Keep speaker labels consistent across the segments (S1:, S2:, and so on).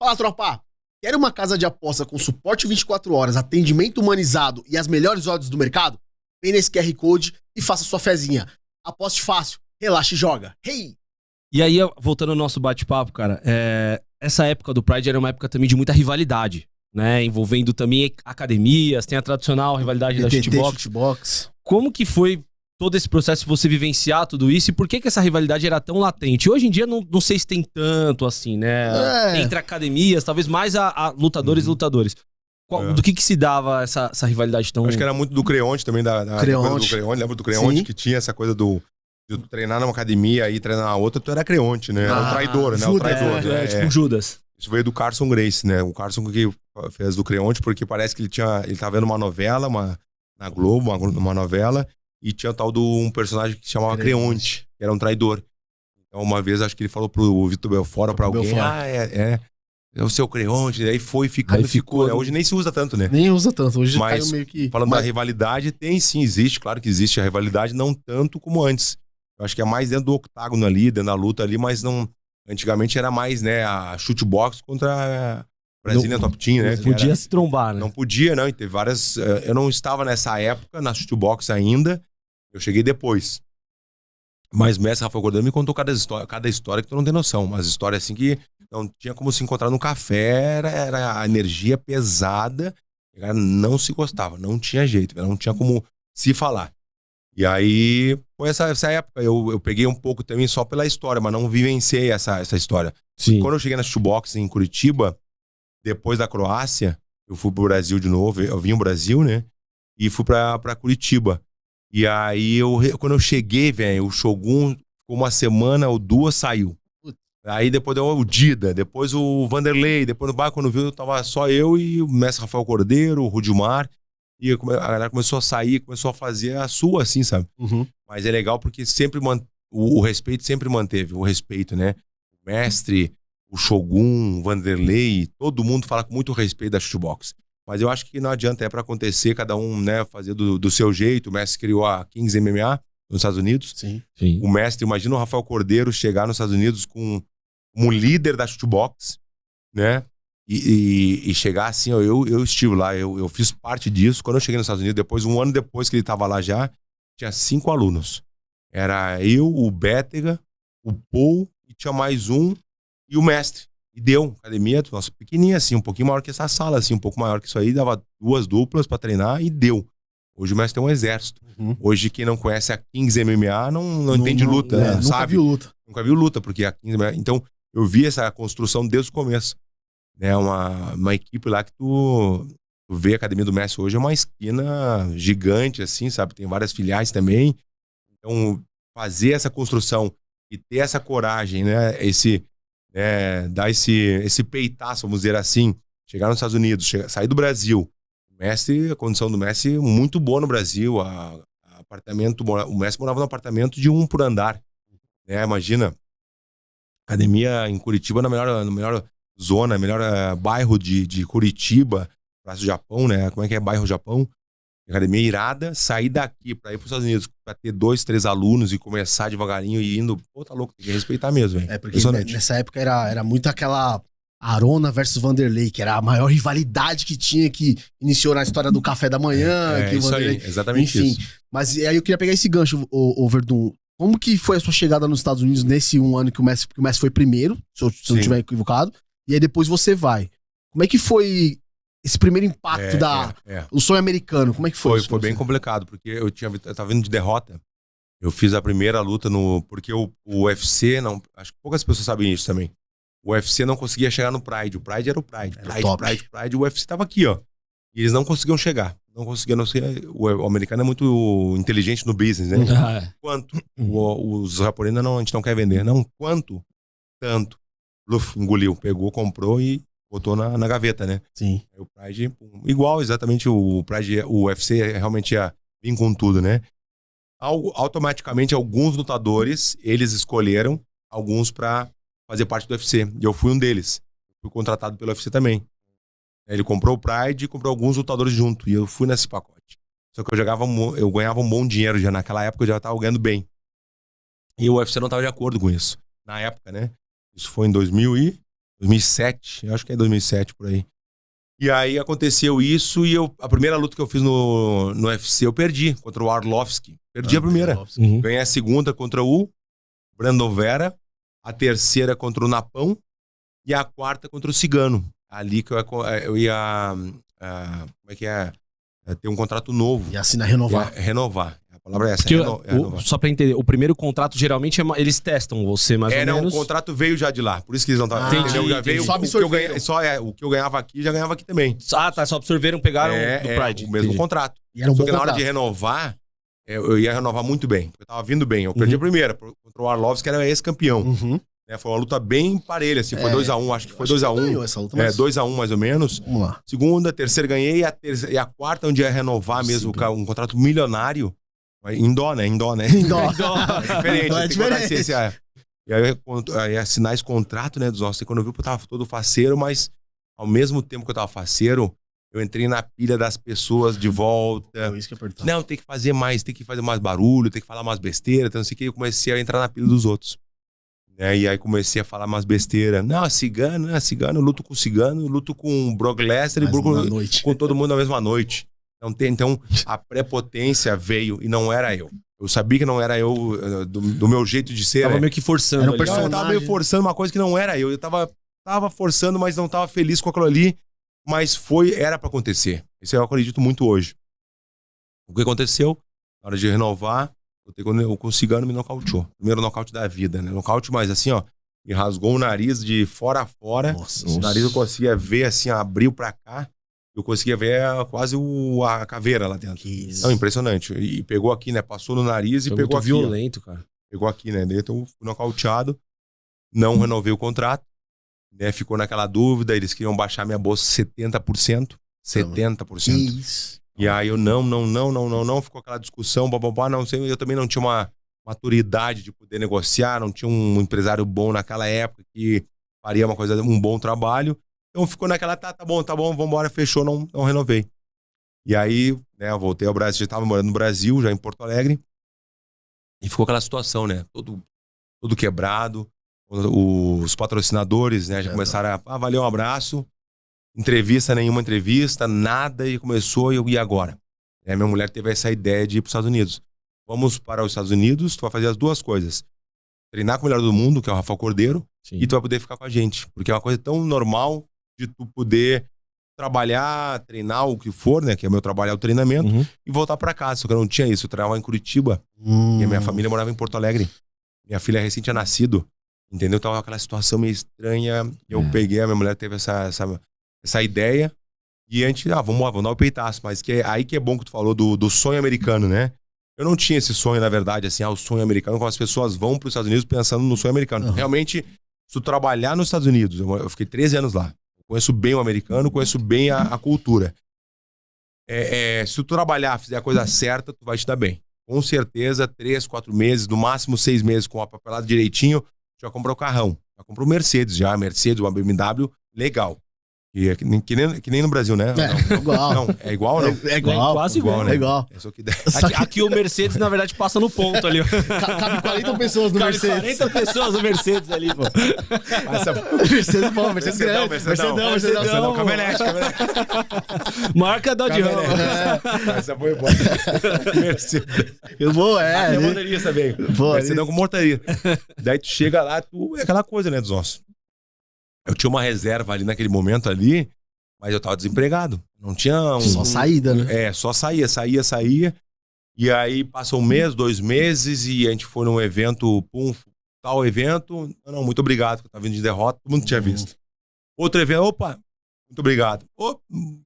S1: Fala, tropa! Quer uma casa de aposta com suporte 24 horas, atendimento humanizado e as melhores odds do mercado? Vem nesse QR Code e faça sua fezinha. Aposte fácil, relaxe e joga. Hey!
S2: E aí, voltando ao nosso bate-papo, cara, essa época do Pride era uma época também de muita rivalidade, né? Envolvendo também academias, tem a tradicional rivalidade da shootbox. Como que foi todo esse processo de você vivenciar tudo isso e por que essa rivalidade era tão latente? Hoje em dia não sei se tem tanto assim, né? Entre academias, talvez mais a lutadores e lutadores. Do que se dava essa rivalidade tão...
S3: Acho que era muito do Creonte também, da
S1: Creonte.
S3: Lembra do Creonte?
S1: Sim.
S3: Que tinha essa coisa de treinar numa academia e treinar na outra, tu era Creonte, né? Era o traidor, né?
S1: Judas,
S3: o traidor, né?
S2: Tipo Judas.
S3: Isso veio do Carson Gracie, né? O Carson que fez do Creonte, porque parece que ele tava vendo uma novela, na Globo, uma novela, e tinha o tal de um personagem que se chamava Creonte, que era um traidor. Então, uma vez, acho que ele falou pro Vitor Belfort ou pra alguém, é o seu Creonte, e aí foi ficando,
S2: aí ficou.
S3: né? Hoje nem se usa tanto, né?
S1: Nem usa tanto, hoje
S3: mas,
S1: caiu meio que...
S3: falando da rivalidade, existe, claro que existe a rivalidade, não tanto como antes. Eu acho que é mais dentro do octágono ali, dentro da luta ali, mas não... Antigamente era mais, né, a shootbox contra a Brasília Top Team, né?
S2: Não podia se trombar, né?
S3: Não podia, não, e teve várias... Eu não estava nessa época, na shootbox ainda, eu cheguei depois. Mas o mestre Rafael Cordeiro me contou cada história que tu não tem noção. Umas histórias assim que não tinha como se encontrar no café, era a energia pesada, a galera não se gostava, não tinha jeito, não tinha como se falar. E aí, foi essa época, eu peguei um pouco também só pela história, mas não vivenciei essa história.
S2: Sim.
S3: Quando eu cheguei na shootbox em Curitiba, depois da Croácia, eu fui pro Brasil de novo, eu vim ao Brasil, né? E fui pra Curitiba. E aí, quando eu cheguei, velho, o Shogun ficou uma semana ou duas, saiu. Aí depois deu o Dida, depois o Vanderlei, depois no bar, quando viu, tava só eu e o mestre Rafael Cordeiro, o Rudimar. E a galera começou a sair, começou a fazer a sua, assim, sabe?
S1: Uhum.
S3: Mas é legal porque sempre o respeito sempre manteve, o respeito, né? O mestre, o Shogun, o Vanderlei, todo mundo fala com muito respeito da shootbox. Mas eu acho que não adianta, é pra acontecer, cada um, né, fazer do seu jeito. O mestre criou a Kings MMA nos Estados Unidos.
S1: Sim.
S3: O mestre, imagina o Rafael Cordeiro chegar nos Estados Unidos como líder da shootbox, né? E chegar assim, ó, eu estive lá, eu fiz parte disso. Quando eu cheguei nos Estados Unidos, um ano depois que ele tava lá já, tinha 5 alunos. Era eu, o Bétega, o Paul, e tinha mais um, e o mestre. E deu, academia, nossa, pequenininha assim, um pouquinho maior que essa sala, assim, um pouco maior que isso aí, dava 2 duplas pra treinar e deu. Hoje o mestre tem um exército.
S1: Uhum.
S3: Hoje quem não conhece a Kings MMA não entende luta, né?
S1: Nunca
S3: Sabe?
S1: viu luta.
S3: Nunca viu luta, porque a Kings MMA... Então, eu vi essa construção desde o começo. Né? Uma equipe lá que tu vê a Academia do Mestre hoje, é uma esquina gigante, assim, sabe? Tem várias filiais também. Então, fazer essa construção e ter essa coragem, né? Dar esse peitaço, vamos dizer assim, chegar nos Estados Unidos, sair do Brasil. A condição do mestre muito boa no Brasil. O mestre morava num apartamento de 1 por andar. Né? Imagina, academia em Curitiba na melhor zona, melhor bairro de Curitiba, Praça do Japão, né? Como é que é bairro Japão? Academia irada, sair daqui pra ir pros Estados Unidos, pra ter 2, 3 alunos e começar devagarinho e indo, pô, tá louco, tem que respeitar mesmo, velho.
S1: É, porque nessa época era muito aquela Arona versus Vanderlei, que era a maior rivalidade que tinha, que iniciou na história do café da manhã. Que
S3: isso
S1: Vanderlei...
S3: aí, exatamente.
S1: Enfim,
S3: isso.
S1: Mas aí eu queria pegar esse gancho, o Verdun. Como que foi a sua chegada nos Estados Unidos nesse um ano que o Messi foi primeiro, se eu não estiver equivocado, e aí depois você vai. Como é que foi esse primeiro impacto o sonho americano? Como é que foi?
S3: Foi bem complicado, porque eu tava vindo de derrota. Eu fiz a primeira luta porque o UFC, acho que poucas pessoas sabem isso também. O UFC não conseguia chegar no Pride. O Pride era o Pride. Pride. O UFC tava aqui, ó. E eles não conseguiam chegar. Não conseguiam, não sei. O americano é muito inteligente no business, né? Quanto? Os japoneses a gente não quer vender. Não, quanto? Tanto. Luf, engoliu, pegou, comprou e botou na gaveta, né?
S1: Sim.
S3: Aí o Pride, igual exatamente o Pride, o UFC realmente ia vir com tudo, né? Automaticamente, alguns lutadores, eles escolheram alguns pra fazer parte do UFC. E eu fui um deles. Fui contratado pelo UFC também. Ele comprou o Pride e comprou alguns lutadores junto. E eu fui nesse pacote. Só que eu ganhava um bom dinheiro já. Naquela época eu já tava ganhando bem. E o UFC não tava de acordo com isso. Na época, né? Isso foi em 2000 e... 2007, eu acho que é 2007 por aí. E aí aconteceu isso e a primeira luta que eu fiz no UFC eu perdi contra o Arlovski. Perdi a primeira. Ganhei a segunda contra o Brandon Vera, a terceira contra o Napão e a quarta contra o Cigano. Ali que eu ia como é que é? Ter um contrato novo.
S1: E assinar, renovar.
S3: Renovar. A palavra é essa.
S2: Só pra entender, o primeiro contrato geralmente eles testam você mais ou menos.
S3: O contrato veio já de lá. Por isso que eles não estavam.
S2: Já
S3: veio. O que eu ganhava aqui, já ganhava aqui também.
S2: Tá. Só absorveram, pegaram do Pride.
S3: O mesmo contrato.
S1: E era um
S3: Só
S1: bom
S3: que na hora
S1: contrato.
S3: de renovar, eu ia renovar muito bem. Eu tava vindo bem. Eu perdi a primeira contra o Arlovski, que era ex-campeão. Foi uma luta bem parelha, assim. Foi 2x1, acho que foi 2x1. 2x1 mais ou menos.
S1: Vamos lá.
S3: Segunda, terceira ganhei. E a quarta, onde ia renovar mesmo, um contrato milionário. Em dó, né? Em dó. É diferente.
S1: É diferente.
S3: E aí assinar esse contrato, né, dos nossos. E quando eu vi, eu tava todo faceiro, mas ao mesmo tempo que eu tava faceiro, eu entrei na pilha das pessoas de volta.
S1: Isso que eu perguntava.
S3: Não, tem que fazer mais barulho, tem que falar mais besteira, então não sei o que. Eu comecei a entrar na pilha dos outros. E aí comecei a falar umas besteiras. Não, cigano, eu luto com cigano, luto com o Brock Lesnar e com todo mundo na mesma noite. Então a prepotência veio e não era eu. Eu sabia que não era eu do meu jeito de ser.
S2: Tava meio que forçando.
S3: Eu tava meio forçando uma coisa que não era eu. Eu tava forçando, mas não tava feliz com aquilo ali. Mas era pra acontecer. Isso eu acredito muito hoje. O que aconteceu? Na hora de renovar, o cigano me nocauteou. Primeiro nocaute da vida, né? Nocaute, mas assim, ó, me rasgou o nariz de fora a fora.
S1: Nossa.
S3: O nariz eu conseguia ver, assim, abriu pra cá. Eu conseguia ver quase a caveira lá dentro.
S1: Que isso.
S3: Não, impressionante. E pegou aqui, né? Passou no nariz e
S2: Foi
S3: pegou
S2: muito
S3: aqui.
S2: violento, cara.
S3: Pegou aqui, né? Então eu fui nocauteado. Não renovei o contrato. Né? Ficou naquela dúvida. Eles queriam baixar minha bolsa 70%. 70%.
S1: Isso.
S3: E aí eu não. Ficou aquela discussão, não sei. Eu também não tinha uma maturidade de poder negociar. Não tinha um empresário bom naquela época que faria um bom trabalho. Então ficou naquela, tá bom, vambora, fechou, não renovei. E aí, né, eu voltei ao Brasil, já estava morando no Brasil, já em Porto Alegre. E ficou aquela situação, né, todo quebrado. Os patrocinadores, né, já começaram valeu, um abraço. Nenhuma entrevista, nada, e começou, e agora? Minha mulher teve essa ideia de ir para os Estados Unidos. Vamos para os Estados Unidos, tu vai fazer as duas coisas. Treinar com o melhor do mundo, que é o Rafael Cordeiro, e tu vai poder ficar com a gente. Porque é uma coisa tão normal de tu poder trabalhar, treinar o que for, né? Que é o meu trabalho, é o treinamento, e voltar pra casa. Só que eu não tinha isso. Eu treinava em Curitiba e a minha família morava em Porto Alegre. Minha filha recém tinha nascido, entendeu? Então aquela situação meio estranha. Eu peguei, a minha mulher teve essa ideia e a gente, vamos dar o peitaço. Mas aí que é bom que tu falou do sonho americano, né? Eu não tinha esse sonho, na verdade, assim, o sonho americano, como as pessoas vão para os Estados Unidos pensando no sonho americano. Realmente, se tu trabalhar nos Estados Unidos, eu fiquei 13 anos lá. Conheço bem o americano, conheço bem a cultura. Se tu trabalhar, fizer a coisa certa, tu vai te dar bem. Com certeza, 3, 4 meses, no máximo 6 meses, com a papelada direitinho, já comprou o carrão. Já comprou Mercedes, uma BMW, legal. Que nem no Brasil, né?
S1: Igual.
S3: Não, é igual ou não?
S1: É igual.
S2: Quase igual,
S3: né?
S1: É igual.
S2: Aqui o Mercedes, na verdade, passa no ponto ali.
S1: Cabe 40 pessoas no Mercedes.
S2: 40 pessoas no Mercedes ali, pô.
S1: Mercedes bom, Mercedes grande. Mercedão.
S3: Caminhonete.
S2: Marca Dodge Ram.
S3: Essa foi boa. Mercedes.
S1: Eu vou,
S3: Até mortaria também. Mercedão com mortaria. Daí tu chega lá, é aquela coisa, né, dos ossos. Eu tinha uma reserva ali naquele momento ali, mas eu tava desempregado. Não tinha
S1: Só saída, né?
S3: Só saía. E aí passou 1 mês, 2 meses, e a gente foi num evento, tal evento. Não, muito obrigado, que eu tava vindo de derrota, todo mundo tinha visto. Outro evento, muito obrigado.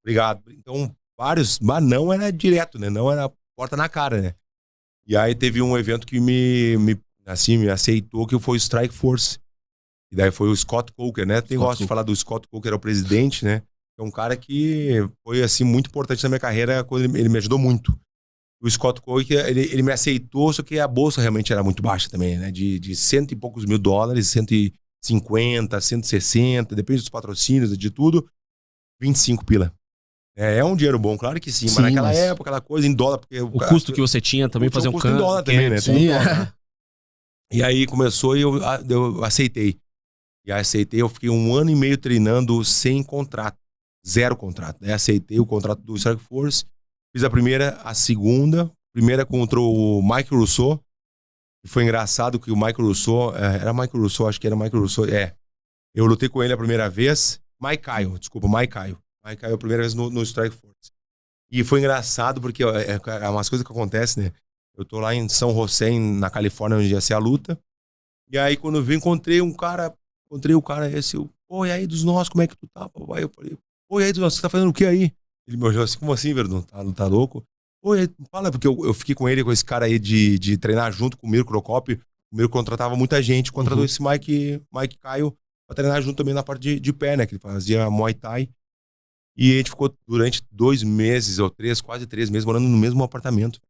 S3: Obrigado. Então, vários, mas não era direto, né? Não era porta na cara, né? E aí teve um evento que me aceitou, que foi o Strike Force. E daí foi o Scott Coker, né? Gosto de falar do Scott Coker, era o presidente, né? É um cara que foi, assim, muito importante na minha carreira, ele me ajudou muito. O Scott Coker, ele me aceitou, só que a bolsa realmente era muito baixa também, né? De 100 e poucos mil dólares, 150, 160, depende dos patrocínios, de tudo, 25 pila. É um dinheiro bom, claro que sim, mas naquela época, aquela coisa em dólar... Porque
S2: o custo que você tinha também, fazer um
S3: custo em dólar também, né?
S1: Sim,
S3: E aí começou e eu aceitei. E aí aceitei, eu fiquei 1 ano e meio treinando sem contrato. 0 contrato. Daí aceitei o contrato do Strike Force. Fiz a primeira, a segunda. Primeira contra o Mike Rousseau. E foi engraçado que o Mike Rousseau... era Mike Rousseau, acho que era Mike Rousseau. Eu lutei com ele a primeira vez. Mike Caio a primeira vez no Strike Force. E foi engraçado porque é umas coisas que acontecem, né? Eu tô lá em São José, na Califórnia, onde ia ser a luta. E aí, quando eu vi, encontrei o cara esse, pô, e aí dos nossos, como é que tu tá, papai? Eu falei, pô, e aí dos nossos, você tá fazendo o que aí? Ele me olhou assim, como assim, Verdun? Tá louco? Pô, e aí, fala, porque eu fiquei com ele, com esse cara aí de treinar junto com o Mirko Crocop. O Mirko contratava muita gente, contratou esse Mike Caio pra treinar junto também na parte de pé, né? Que ele fazia Muay Thai. E a gente ficou durante 2 meses ou 3, quase 3 meses, morando no mesmo apartamento.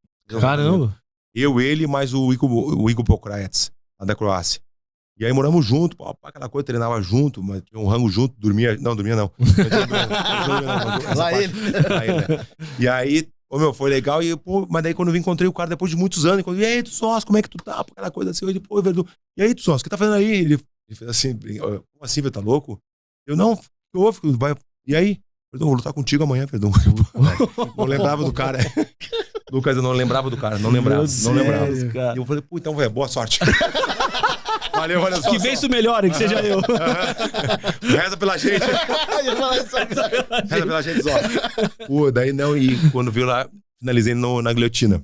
S2: Caramba!
S3: Eu, ele, mais o Igor Pokraetz, lá da Croácia. E aí moramos junto, aquela coisa, treinava junto, mas tinha um rango junto, dormia não.
S1: Lá ele.
S3: E aí, foi legal, mas daí quando eu encontrei o cara depois de muitos anos, e aí, tu sócio, como é que tu tá? Aquela coisa assim, eu disse, pô, Verdun, e aí, tu sócio, o que tá fazendo aí? Ele fez assim, como assim, Verdun, tá louco? Eu, não, vai, e aí? Verdun, vou lutar contigo amanhã, Verdun. Não lembrava do cara. Lucas, eu não lembrava do cara, não lembrava. Cara. E eu falei, pô, então, velho, boa sorte. Valeu, olha só.
S2: Que vença o melhor, que seja eu.
S3: Reza pela gente. Reza pela gente só. Pô, daí não, e quando viu lá, finalizei na guilhotina.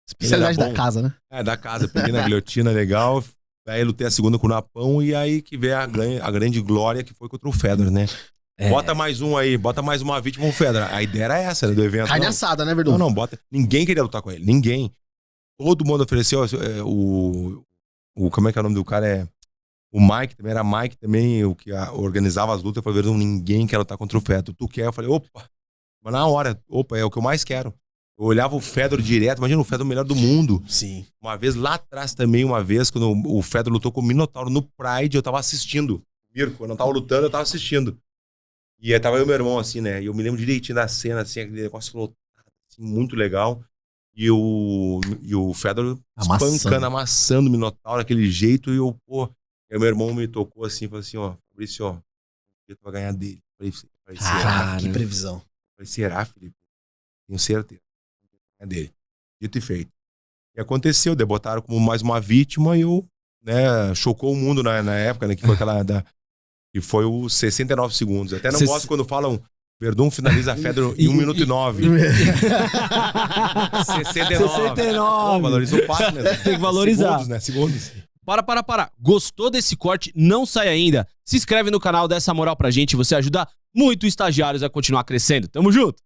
S1: Especialidade da casa, né?
S3: Da casa, peguei na guilhotina, legal. Aí lutei a segunda com o Napão, e aí que veio a grande glória, que foi contra o Fedor, né? Bota mais um aí, bota mais uma vítima com o Fedor. A ideia era essa, né, do evento.
S1: Carne assada, né, Verdun?
S3: Não, bota. Ninguém queria lutar com ele, ninguém. Todo mundo ofereceu, como é que é o nome do cara? O Mike também, era Mike também, o que organizava as lutas. Eu falei, Verdun, ninguém quer lutar contra o Fedor. Tu quer? Eu falei, opa, mas na hora, é o que eu mais quero. Eu olhava o Fedor direto, imagina o Fedor melhor do mundo.
S1: Sim.
S3: Uma vez lá atrás também, quando o Fedor lutou com o Minotauro no Pride, eu tava assistindo. Mirko, eu não tava lutando, eu tava assistindo. E aí tava eu e meu irmão, assim, né? E eu me lembro direitinho da cena, assim, aquele negócio lotado, assim, muito legal. E o Fedor espancando, amassando o Minotauro daquele jeito. E eu, aí meu irmão me tocou assim, falou assim, Fabrício, tu vai ganhar dele. Falei,
S1: será? Que previsão.
S3: Falei, será, Felipe? Tenho certeza. É dele. Dito e feito. E aconteceu, debotaram como mais uma vítima e chocou o mundo na época, né? Que foi aquela que foi os 69 segundos. Até não gosto quando falam Verdun finaliza a Fedor em 1 minuto e 9.
S2: 69.
S3: Valoriza o passo, né?
S2: Tem que valorizar.
S3: Segundos.
S2: Para. Gostou desse corte? Não sai ainda. Se inscreve no canal, dá essa moral pra gente. Você ajuda muito os estagiários a continuar crescendo. Tamo junto.